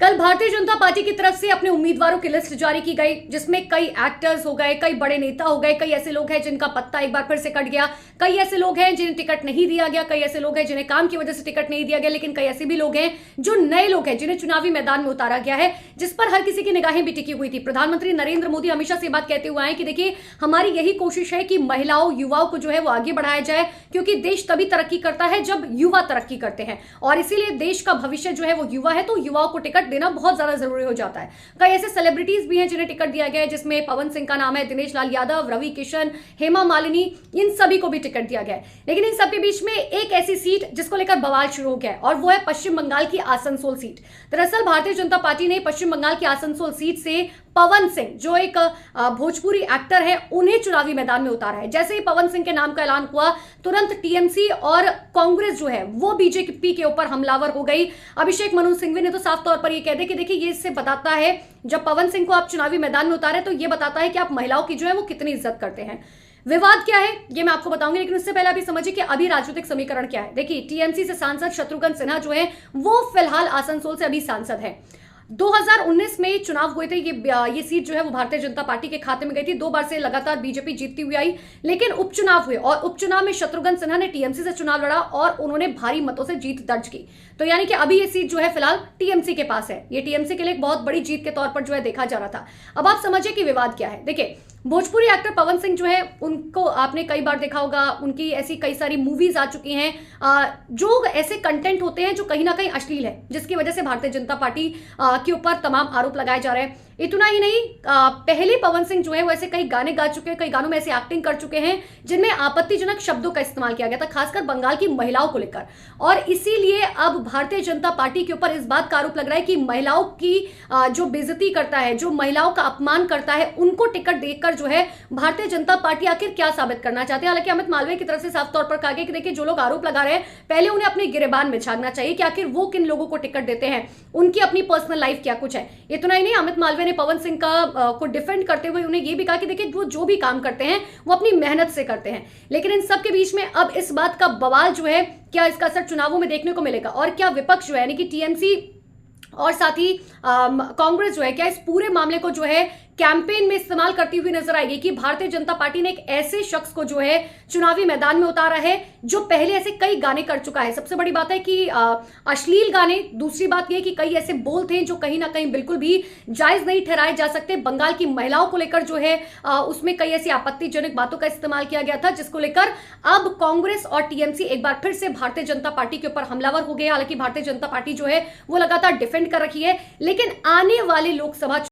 कल भारतीय जनता पार्टी की तरफ से अपने उम्मीदवारों की लिस्ट जारी की गई, जिसमें कई एक्टर्स हो गए, कई बड़े नेता हो गए, कई ऐसे लोग हैं जिनका पत्ता एक बार फिर से कट गया, कई ऐसे लोग हैं जिन्हें टिकट नहीं दिया गया, कई ऐसे लोग हैं जिन्हें काम की वजह से टिकट नहीं दिया गया, लेकिन कई ऐसे भी लोग हैं जो नए लोग हैं जिन्हें चुनावी मैदान में उतारा गया है, जिस पर हर किसी की निगाहें भी टिकी हुई थी। प्रधानमंत्री नरेंद्र मोदी हमेशा से बात कहते हुए आए कि देखिए, हमारी यही कोशिश है कि महिलाओं, युवाओं को जो है वो आगे बढ़ाया जाए, क्योंकि देश तभी तरक्की करता है जब युवा तरक्की करते हैं, और इसीलिए देश का भविष्य जो है वो युवा है, तो युवाओं को टिकट देना बहुत ज्यादा जरूरी हो जाता है। कई ऐसे सेलिब्रिटीज भी हैं जिन्हें टिकट दिया गया है, जिसमें पवन सिंह का नाम है, दिनेश लाल यादव, रवि किशन, हेमा मालिनी, इन सभी को भी टिकट दिया गया है। लेकिन इन सबके बीच में एक ऐसी सीट जिसको लेकर बवाल शुरू हो गया है, और वो है पश्चिम बंगाल की आसनसोल सीट। दरअसल भारतीय जनता पार्टी ने पश्चिम बंगाल की आसनसोल सीट से पवन सिंह, जो एक भोजपुरी एक्टर है, उन्हें चुनावी मैदान में उतारा है। जैसे ही पवन सिंह के नाम का ऐलान हुआ, तुरंत टीएमसी और कांग्रेस जो है वो बीजेपी के ऊपर हमलावर हो गई। अभिषेक मनु सिंघवी ने तो साफ तौर पर ये कह दिया कि देखिए, ये इससे बताता है, जब पवन सिंह को आप चुनावी मैदान में उतारे तो ये बताता है कि आप महिलाओं की जो है वो कितनी इज्जत करते हैं। विवाद क्या है ये मैं आपको बताऊंगी, लेकिन उससे पहले अभी समझिए कि अभी राजनीतिक समीकरण क्या है। देखिए, टीएमसी से सांसद शत्रुघ्न सिन्हा जो है वो फिलहाल आसनसोल से अभी सांसद है। 2019 में चुनाव हुए थे, ये सीट जो है वो भारतीय जनता पार्टी के खाते में गई थी। 2 बार से लगातार बीजेपी जीतती हुई आई, लेकिन उपचुनाव हुए और उपचुनाव में शत्रुघ्न सिन्हा ने टीएमसी से चुनाव लड़ा और उन्होंने भारी मतों से जीत दर्ज की। तो यानी कि अभी ये सीट जो है फिलहाल टीएमसी के पास है। ये टीएमसी के लिए एक बहुत बड़ी जीत के तौर पर जो है देखा जा रहा था। अब आप समझिए कि विवाद क्या है। देखिए, भोजपुरी एक्टर पवन सिंह जो है, उनको आपने कई बार देखा होगा, उनकी ऐसी कई सारी मूवीज आ चुकी हैं जो ऐसे कंटेंट होते हैं जो कहीं ना कहीं अश्लील है, जिसकी वजह से भारतीय जनता पार्टी के ऊपर तमाम आरोप लगाए जा रहे हैं। इतना ही नहीं, पहले पवन सिंह जो है वो ऐसे कई गाने गा चुके हैं, कई गानों में ऐसे एक्टिंग कर चुके हैं जिनमें आपत्तिजनक शब्दों का इस्तेमाल किया गया था, खासकर बंगाल की महिलाओं को लेकर। और इसीलिए अब भारतीय जनता पार्टी के ऊपर इस बात का आरोप लग रहा है कि महिलाओं की जो बेइज्जती करता है, जो महिलाओं का अपमान करता है, उनको टिकट देकर जो है भारतीय जनता पार्टी आखिर क्या साबित करना चाहते हैं। हालांकि अमित मालवीय की तरफ से साफ तौर पर कहा गया कि देखिए, जो लोग आरोप लगा रहे हैं, पहले उन्हें अपने गिरेबान में झांकना चाहिए कि आखिर वो किन लोगों को टिकट देते हैं, उनकी अपनी पर्सनल लाइफ क्या कुछ है। इतना ही नहीं, अमित मालवीय ने पवन सिंह को डिफेंड करते हुए उन्हें यह भी कहा कि देखिए, वो जो भी काम करते हैं वो अपनी मेहनत से करते हैं। लेकिन इन सब के बीच में अब इस बात का बवाल जो है, क्या इसका असर चुनावों में देखने को मिलेगा, और क्या विपक्ष जो है, यानी कि टीएमसी और साथ ही कांग्रेस जो है, क्या इस पूरे मामले को जो है कैंपेन में इस्तेमाल करती हुई नजर आएगी कि भारतीय जनता पार्टी ने एक ऐसे शख्स को जो है चुनावी मैदान में उतारा है जो पहले ऐसे कई गाने कर चुका है। सबसे बड़ी बात है कि अश्लील गाने, दूसरी बात यह कि कई ऐसे बोल थे जो कहीं ना कहीं बिल्कुल भी जायज नहीं ठहराए जा सकते। बंगाल की महिलाओं को लेकर जो है उसमें कई ऐसी आपत्तिजनक बातों का इस्तेमाल किया गया था, जिसको लेकर अब कांग्रेस और टीएमसी एक बार फिर से भारतीय जनता पार्टी के ऊपर हमलावर हो गए। हालांकि भारतीय जनता पार्टी जो है वो लगातार डिफेंड कर रखी है, लेकिन आने वाले लोकसभा